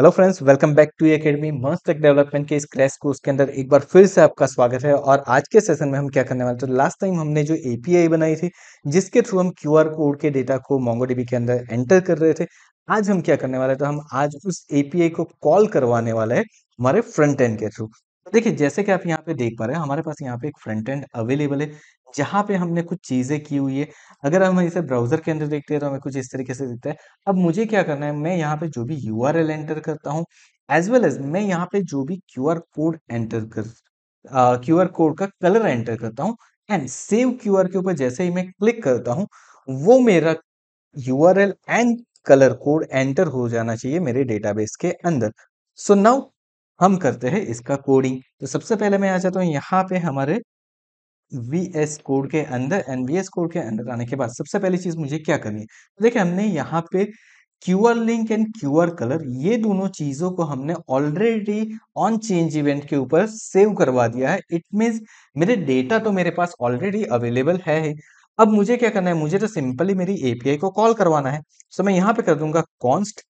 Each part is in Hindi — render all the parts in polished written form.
Hello friends, welcome back to academy. मस्त टेक डेवलपमेंट के इस क्रैश कोर्स के अंदर एक बार फिर से आपका स्वागत है। और आज के सेशन में हम क्या करने वाले थे, लास्ट टाइम हमने जो एपीआई बनाई थी जिसके थ्रू हम क्यूआर कोड के डेटा को मोंगोडीबी के अंदर एंटर कर रहे थे, आज हम क्या करने वाले थे, हम आज उस एपीआई को कॉल करवाने वाले हैं हमारे फ्रंट एंड के थ्रू। तो देखिए, जैसे कि आप यहाँ पे देख पा रहे हैं, हमारे पास यहाँ पे एक फ्रंट एंड अवेलेबल है जहाँ पे हमने कुछ चीजें की हुई है। अगर हम इसे ब्राउजर के अंदर देखते हैं तो हमें कुछ इस तरीके से दिखता है। अब मुझे क्या करना है, मैं यहाँ पे जो भी यूआरएल एंटर करता हूँ एज वेल एज मैं यहाँ पे जो भी क्यूआर कोड एंटर कर क्यूआर कोड का कलर एंटर करता हूँ एंड सेव क्यूआर के ऊपर जैसे ही मैं क्लिक करता हूँ, वो मेरा URL and colour code enter हो जाना चाहिए मेरे डेटाबेस के अंदर। सो नाउ हम करते हैं इसका कोडिंग। तो सबसे पहले मैं आ जाता हूँ यहाँ पे हमारे वीएस कोड के अंदर एंड वीएस कोड के अंदर आने के बाद सबसे पहली चीज मुझे क्या करनी है, तो देखिए हमने यहाँ पे QR link and QR colour ये दोनों चीजों को हमने ऑलरेडी ऑन चेंज इवेंट के ऊपर सेव करवा दिया है। इट मीन्स मेरे डेटा तो मेरे पास ऑलरेडी अवेलेबल है ही। अब मुझे क्या करना है, मुझे तो सिंपली मेरी एपीआई को कॉल करवाना है। सो मैं यहाँ पे कर दूंगा कॉन्स्ट।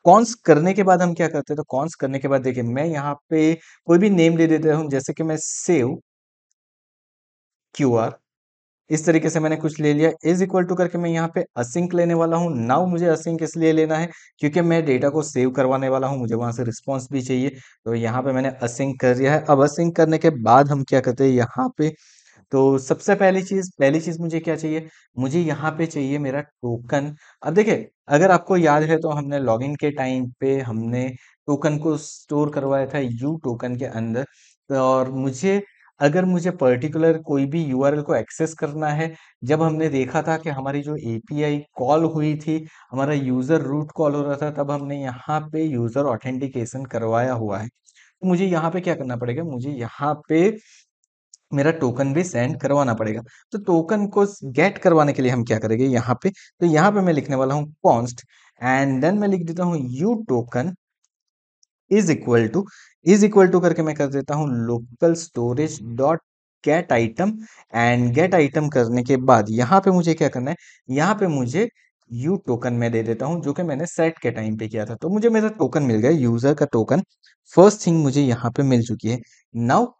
कॉन्स्ट करने के बाद हम क्या करते हैं, तो कॉन्स्ट करने के बाद देखिए मैं यहाँ पे कोई भी नेम दे देता हूँ, जैसे कि मैं सेव क्यूआर, इस तरीके से मैंने कुछ ले लिया। इज इक्वल टू करके मैं यहाँ पे असिंक लेने वाला हूँ। नाउ मुझे असिंक इसलिए लेना है क्योंकि मैं डेटा को सेव करवाने वाला हूँ, मुझे वहां से रिस्पॉन्स भी चाहिए। तो यहाँ पे मैंने असिंक कर दिया है। अब असिंक करने के बाद हम क्या करते हैं यहाँ पे, तो सबसे पहली चीज मुझे क्या चाहिए, मुझे यहाँ पे चाहिए मेरा टोकन। अब देखिए, अगर आपको याद है तो हमने लॉगिन के टाइम पे हमने टोकन को स्टोर करवाया था यू टोकन के अंदर। और मुझे पर्टिकुलर कोई भी यूआरएल को एक्सेस करना है, जब हमने देखा था कि हमारी जो एपीआई कॉल हुई थी, हमारा यूजर रूट कॉल हो रहा था, तब हमने यहाँ पे यूजर ऑथेंटिकेशन करवाया हुआ है। तो मुझे यहाँ पे क्या करना पड़ेगा, मुझे यहाँ पे मेरा टोकन भी सेंड करवाना पड़ेगा। तो टोकन को गेट करवाने के लिए हम क्या करेंगे यहाँ पे, तो यहाँ पे मैं लिखने वाला हूँ कॉन्स्ट एंड देन मैं लिख देता हूँ U token is equal to, is equal to करके मैं कर देता हूँ local storage dot get item. And get item करने के बाद यहाँ पे मुझे क्या करना है, यहाँ पे मुझे यू टोकन में दे देता हूँ जो कि मैंने सेट के टाइम पे किया था। तो मुझे मेरा टोकन मिल गया, यूजर का टोकन। फर्स्ट थिंग मुझे यहाँ पे मिल चुकी है। नाउ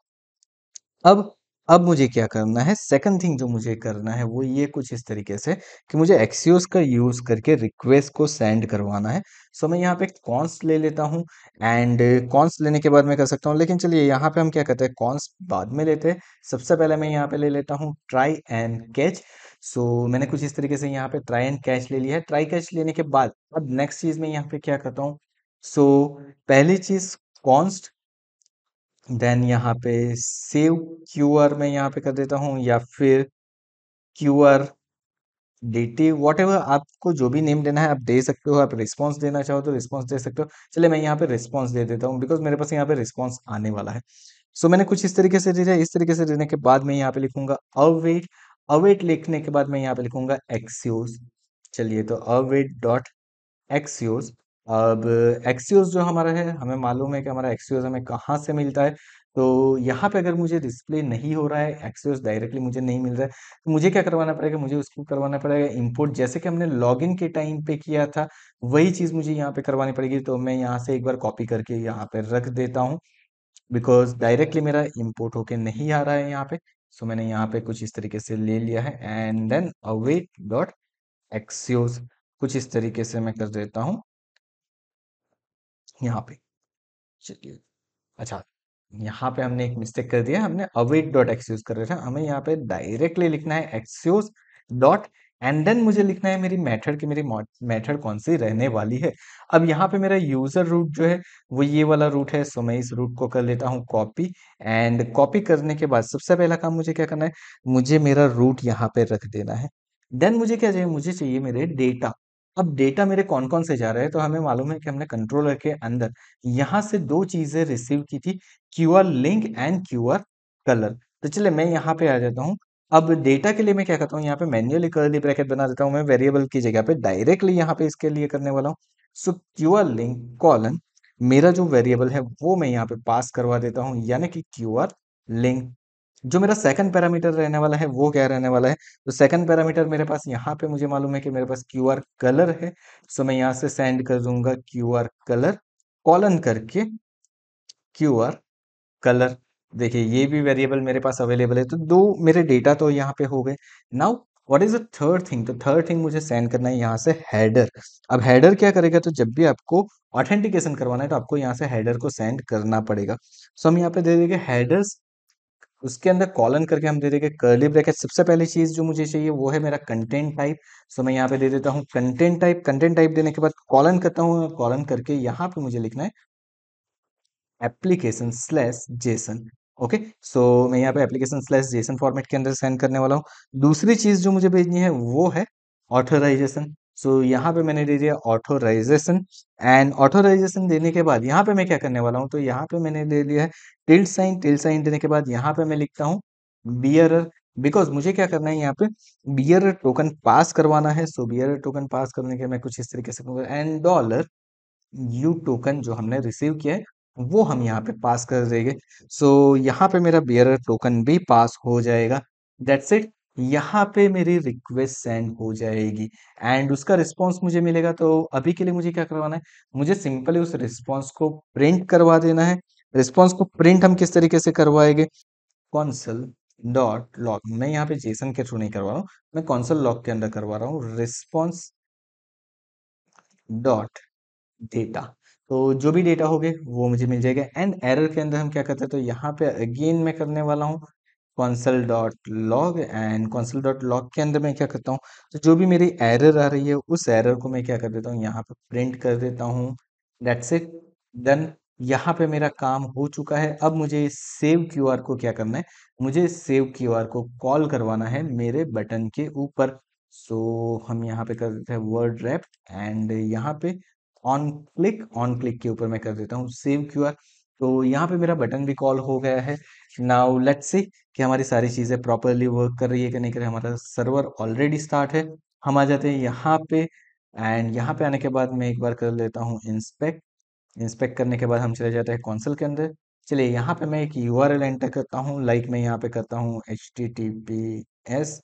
अब अब मुझे क्या करना है, सेकंड थिंग जो मुझे करना है वो ये कुछ इस तरीके से कि मुझे एक्सियोस का यूज करके रिक्वेस्ट को सेंड करवाना है। सो मैं यहाँ पे कॉन्स्ट ले लेता हूँ एंड कॉन्स्ट लेने के बाद मैं कर सकता हूँ, लेकिन चलिए यहाँ पे हम क्या करते हैं, कॉन्स्ट बाद में लेते हैं। सबसे पहले मैं यहाँ पे ले लेता हूँ ट्राई एंड कैच। सो मैंने कुछ इस तरीके से यहाँ पे ट्राई एंड कैच ले लिया है। ट्राई कैच लेने के बाद अब नेक्स्ट चीज मैं यहाँ पे क्या करता हूँ, सो पहली चीज कॉन्स्ट, देन यहाँ पे सेव क्यूआर मैं यहाँ पे कर देता हूँ, या फिर क्यूआर डीटी, वॉट एवर आपको जो भी नेम देना है आप दे सकते हो। आप रिस्पॉन्स देना चाहो तो रिस्पॉन्स दे सकते हो। चलिए मैं यहाँ पे रिस्पॉन्स दे देता हूँ बिकॉज मेरे पास यहाँ पे रिस्पॉन्स आने वाला है। सो मैंने कुछ इस तरीके से दिया। इस तरीके से देने के बाद मैं यहाँ पे लिखूंगा अवेट। अवेट लिखने के बाद मैं यहाँ पे लिखूंगा एक्सियोस। चलिए, तो अवेट डॉट एक्सियोस। अब एक्सियोस जो हमारा है, हमें मालूम है कि हमारा एक्सियोस हमें कहाँ से मिलता है। तो यहाँ पे अगर मुझे डिस्प्ले नहीं हो रहा है, एक्सियोस डायरेक्टली मुझे नहीं मिल रहा है, तो मुझे क्या करवाना पड़ेगा, मुझे उसको करवाना पड़ेगा इंपोर्ट, जैसे कि हमने लॉगिन के टाइम पे किया था वही चीज मुझे यहाँ पे करवानी पड़ेगी। तो मैं यहाँ से एक बार कॉपी करके यहाँ पे रख देता हूँ बिकॉज डायरेक्टली मेरा इंपोर्ट होके नहीं आ रहा है यहाँ पे। सो मैंने यहाँ पे कुछ इस तरीके से ले लिया है and then await dot Axios कुछ इस तरीके से मैं कर देता हूँ यहाँ पे। चलिए, अच्छा, यहाँ पे हमने एक मिस्टेक कर दिया, हमने अवेट डॉट एक्सियोस कर रहा था, हमें यहाँ पे डायरेक्टली लिखना है एक्सियोस डॉट एंड देन मुझे लिखना है मेरी मेथड की मेरी मेथड कौन सी रहने वाली है। अब यहाँ पे मेरा यूजर रूट जो है वो ये वाला रूट है। सो मैं इस रूट को कर लेता हूँ कॉपी एंड कॉपी करने के बाद सबसे पहला काम मुझे क्या करना है, मुझे मेरा रूट यहाँ पे रख देना है। देन मुझे क्या चाहिए, मुझे चाहिए मेरे डेटा। अब डेटा मेरे कौन कौन से जा रहे हैं, तो हमें मालूम है कि हमने कंट्रोलर के अंदर यहाँ से दो चीजें रिसीव की थी, QR link and QR colour. तो चलिए मैं यहाँ पे आ जाता हूँ। अब डेटा के लिए मैं क्या करता हूँ, यहाँ पे मैन्युअली कर्ली ब्रैकेट बना देता हूँ, मैं वेरिएबल की जगह पे डायरेक्टली यहाँ पे इसके लिए करने वाला हूँ। सो क्यूआर लिंक कॉलन, मेरा जो वेरिएबल है वो मैं यहाँ पे पास करवा देता हूँ, यानी कि क्यूआर लिंक। जो मेरा सेकंड पैरामीटर रहने वाला है वो क्या रहने वाला है, तो सेकंड पैरामीटर मेरे पास यहाँ पे मुझे मालूम है कि मेरे पास क्यूआर कलर है। सो मैं यहाँ से सेंड कर दूंगा क्यूआर कलर कॉलन करके QR कलर। देखिए ये भी वेरिएबल मेरे पास अवेलेबल है, तो दो मेरे डेटा तो यहाँ पे हो गए। Now what is the third thing? तो थर्ड थिंग मुझे सेंड करना है यहाँ से हेडर। अब हेडर क्या करेगा? तो जब भी आपको ऑथेंटिकेशन करवाना है तो आपको यहाँ से हेडर को सेंड करना पड़ेगा। सो हम यहाँ पे दे देंगे हेडर्स, उसके अंदर कॉलन करके हम दे देंगे कर्ली ब्रैकेट। सबसे पहली चीज जो मुझे चाहिए वो है मेरा कंटेंट टाइप। सो मैं यहाँ पे दे देता हूँ कंटेंट टाइप। कंटेंट टाइप देने के बाद कॉलन करता हूँ, कॉलन करके यहाँ पे मुझे लिखना है एप्लीकेशन स्लैश जेसन। ओके, सो मैं यहाँ पे एप्लीकेशन स्लैश जेसन फॉर्मेट के अंदर सेंड करने वाला हूँ। दूसरी चीज जो मुझे भेजनी है वो है ऑथराइजेशन। सो यहाँ पे मैंने दे दिया ऑथोराइजेशन। एंड ऑथोराइजेशन देने के बाद यहाँ पे मैं क्या करने वाला हूँ? तो यहाँ पे मैंने दे दिया है टिल्ड साइन। टिल्ड साइन देने के बाद यहाँ पे मैं लिखता हूँ बियरर, बिकॉज मुझे क्या करना है यहाँ पे बियरर टोकन पास करवाना है। सो बियरर टोकन पास करने के मैं कुछ इस तरीके से एंड डॉलर यू टोकन जो हमने रिसीव किया है वो हम यहाँ पे पास कर देंगे। सो यहाँ पे मेरा बियरर टोकन भी पास हो जाएगा। That's it. यहाँ पे मेरी रिक्वेस्ट सेंड हो जाएगी एंड उसका रिस्पांस मुझे मिलेगा। तो अभी के लिए मुझे क्या करवाना है? मुझे सिंपली उस रिस्पांस को प्रिंट करवा देना है। रिस्पांस को प्रिंट हम किस तरीके से करवाएंगे? Consul dot log. मैं यहाँ पे जेसन के थ्रू नहीं करवा रहा हूँ, मैं कॉन्सल लॉग के अंदर करवा रहा हूँ। रिस्पॉन्स डॉट डेटा, तो जो भी डेटा हो गए वो मुझे मिल जाएगा। एंड एरर के अंदर हम क्या करते हैं? तो यहाँ पे अगेन मैं करने वाला हूँ consul dot log. And consul dot log के अंदर मैं क्या करता हूँ? तो जो भी मेरी एरर आ रही है उस एरर को मैं क्या कर देता हूँ? यहाँ पे प्रिंट कर देता हूँ। That's it, done. यहाँ पे मेरा काम हो चुका है। अब मुझे सेव क्यूआर को क्या करना है? मुझे सेव क्यूआर को कॉल करवाना है मेरे बटन के ऊपर। सो हम यहाँ पे कर देते हैं वर्ड रैप एंड यहाँ पे ऑन क्लिक के ऊपर मैं कर देता हूँ सेव क्यूआर। तो यहाँ पे मेरा बटन भी कॉल हो गया है। नाउ लेट्स सी कि हमारी सारी चीजें प्रॉपरली वर्क कर रही है कि नहीं कर रही है। हमारा सर्वर ऑलरेडी स्टार्ट है। हम आ जाते हैं यहाँ पे एंड यहाँ पे आने के बाद मैं एक बार कर लेता हूँ इंस्पेक्ट। इंस्पेक्ट करने के बाद हम चले जाते हैं कंसोल के अंदर। चलिए यहाँ पे मैं एक यूआरएल एंटर करता हूँ। लाइक मैं यहाँ पे करता हूँ https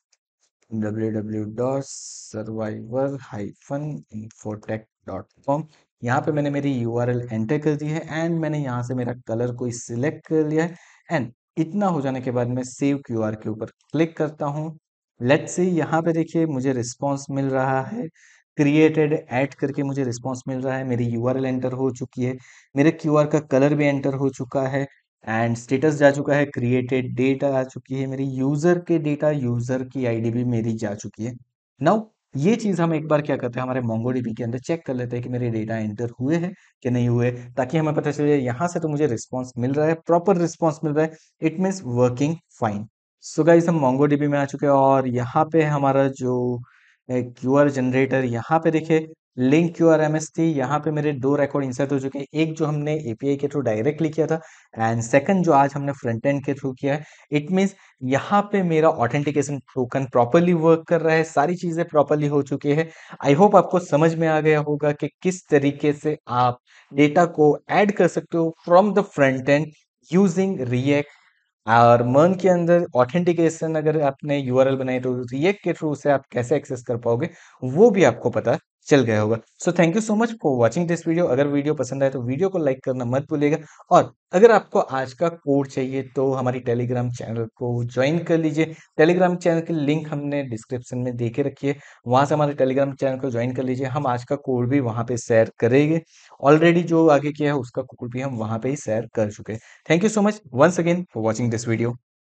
www.survivor-infotech.com। यहाँ पे मैंने मेरी यूआरएल एंटर कर दी है एंड मैंने यहाँ से मेरा कलर को सिलेक्ट कर लिया है। एंड इतना हो जाने के बाद मैं सेव क्यूआर के ऊपर क्लिक करता हूँ। लेट्स सी यहाँ पे देखिए मुझे रिस्पांस मिल रहा है, क्रिएटेड ऐड करके मुझे रिस्पांस मिल रहा है। मेरी यूआरएल एंटर हो चुकी है, मेरे क्यूआर का कलर भी एंटर हो चुका है एंड स्टेटस जा चुका है, क्रिएटेड डेटा आ चुकी है, मेरी यूजर के डेटा, यूजर की आईडी भी मेरी जा चुकी है। नाउ ये चीज हम एक बार क्या करते हैं हमारे मोंगोडीबी के अंदर चेक कर लेते हैं कि मेरे डेटा एंटर हुए हैं कि नहीं हुए, ताकि हमें पता चले यहाँ से तो मुझे रिस्पांस मिल रहा है, प्रॉपर रिस्पांस मिल रहा है, it means working fine. So guys हम मोंगोडीबी में आ चुके हैं और यहाँ पे हमारा जो क्यूआर जनरेटर, यहाँ पे देखिए लिंक क्यूआर एमएस थी। यहाँ पे मेरे दो रिकॉर्ड इंसर्ट हो चुके हैं, एक जो हमने एपीआई के थ्रू डायरेक्टली किया था एंड सेकंड जो आज हमने फ्रंट एंड के थ्रू किया है। इट मीन्स यहाँ पे मेरा ऑथेंटिकेशन टोकन प्रॉपरली वर्क कर रहा है, सारी चीजें प्रॉपरली हो चुकी है। आई होप आपको समझ में आ गया होगा कि किस तरीके से आप डेटा को ऐड कर सकते हो from the front end using react. और मर्न के अंदर ऑथेंटिकेशन अगर आपने यूआरएल बनाई तो रिएक्ट के थ्रू से आप कैसे एक्सेस कर पाओगे वो भी आपको पता चल गया होगा। So thank you so much for watching this video. अगर वीडियो पसंद आए तो वीडियो को लाइक करना मत भूलिएगा और अगर आपको आज का कोड चाहिए तो हमारी टेलीग्राम चैनल को ज्वाइन कर लीजिए। टेलीग्राम चैनल की लिंक हमने डिस्क्रिप्शन में दे के रखी है, वहां से हमारे टेलीग्राम चैनल को ज्वाइन कर लीजिए। हम आज का कोड भी वहां पे शेयर करेंगे, ऑलरेडी जो आगे किया है उसका कोड भी हम वहां पे ही शेयर कर चुके हैं। Thank you so much once again for watching this video.